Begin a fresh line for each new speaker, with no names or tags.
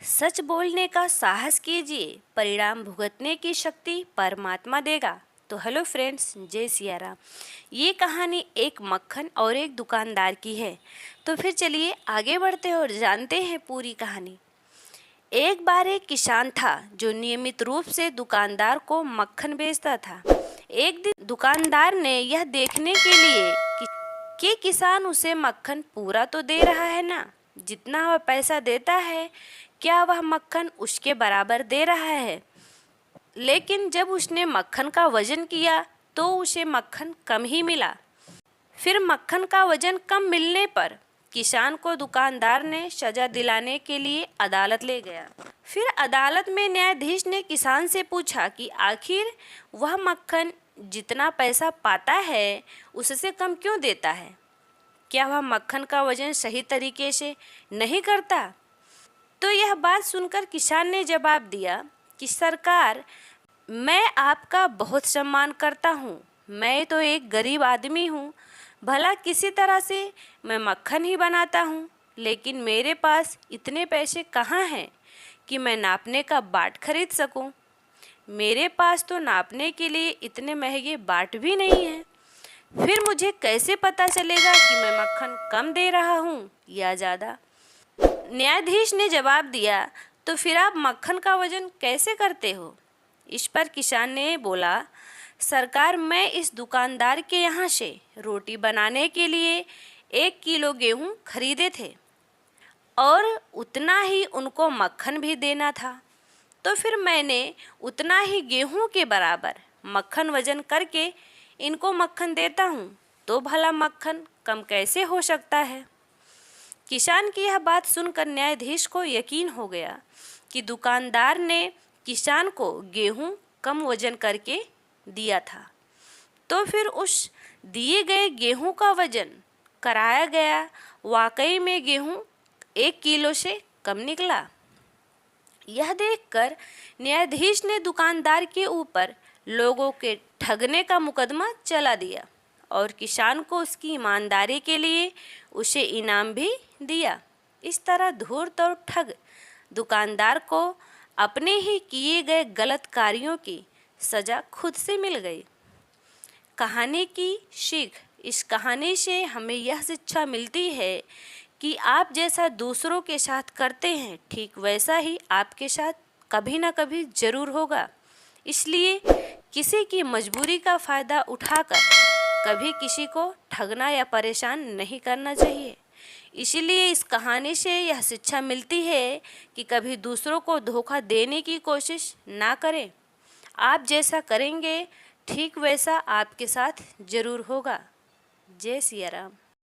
सच बोलने का साहस कीजिए, परिणाम भुगतने की शक्ति परमात्मा देगा। तो हेलो फ्रेंड्स, जय सिया राम। ये कहानी एक मक्खन और एक दुकानदार की है। तो फिर चलिए आगे बढ़ते हैं और जानते हैं पूरी कहानी। एक बार एक किसान था जो नियमित रूप से दुकानदार को मक्खन बेचता था। एक दिन दुकानदार ने यह देखने के लिए कि किसान उसे मक्खन पूरा तो दे रहा है ना, जितना वह पैसा देता है, क्या वह मक्खन उसके बराबर दे रहा है। लेकिन जब उसने मक्खन का वजन किया तो उसे मक्खन कम ही मिला। फिर मक्खन का वजन कम मिलने पर किसान को दुकानदार ने सजा दिलाने के लिए अदालत ले गया। फिर अदालत में न्यायाधीश ने किसान से पूछा कि आखिर वह मक्खन जितना पैसा पाता है उससे कम क्यों देता है। क्या वह मक्खन का वजन सही तरीके से नहीं करता। तो यह बात सुनकर किसान ने जवाब दिया कि सरकार, मैं आपका बहुत सम्मान करता हूँ। मैं तो एक गरीब आदमी हूँ, भला किसी तरह से मैं मक्खन ही बनाता हूँ, लेकिन मेरे पास इतने पैसे कहाँ हैं कि मैं नापने का बाट खरीद सकूँ। मेरे पास तो नापने के लिए इतने महंगे बाट भी नहीं हैं। फिर मुझे कैसे पता चलेगा कि मैं मक्खन कम दे रहा हूँ या ज़्यादा। न्यायाधीश ने जवाब दिया, तो फिर आप मक्खन का वजन कैसे करते हो। इस पर किसान ने बोला, सरकार, मैं इस दुकानदार के यहाँ से रोटी बनाने के लिए 1 किलो गेहूँ खरीदे थे और उतना ही उनको मक्खन भी देना था। तो फिर मैंने उतना ही गेहूँ के बराबर मक्खन वजन करके इनको मक्खन देता हूँ, तो भला मक्खन कम कैसे हो सकता है। किसान की यह बात सुनकर न्यायाधीश को यकीन हो गया कि दुकानदार ने किसान को गेहूं कम वजन करके दिया था। तो फिर उस दिए गए गेहूं का वजन कराया गया। वाकई में गेहूं 1 किलो से कम निकला। यह देखकर न्यायाधीश ने दुकानदार के ऊपर लोगों के ठगने का मुकदमा चला दिया और किसान को उसकी ईमानदारी के लिए उसे इनाम भी दिया। इस तरह धूर्त और ठग दुकानदार को अपने ही किए गए गलत कार्यों की सजा खुद से मिल गई। कहानी की सीख, इस कहानी से हमें यह शिक्षा मिलती है कि आप जैसा दूसरों के साथ करते हैं, ठीक वैसा ही आपके साथ कभी ना कभी ज़रूर होगा। इसलिए किसी की मजबूरी का फ़ायदा उठाकर कभी किसी को ठगना या परेशान नहीं करना चाहिए। इसीलिए इस कहानी से यह शिक्षा मिलती है कि कभी दूसरों को धोखा देने की कोशिश ना करें। आप जैसा करेंगे ठीक वैसा आपके साथ ज़रूर होगा। जय सिया राम।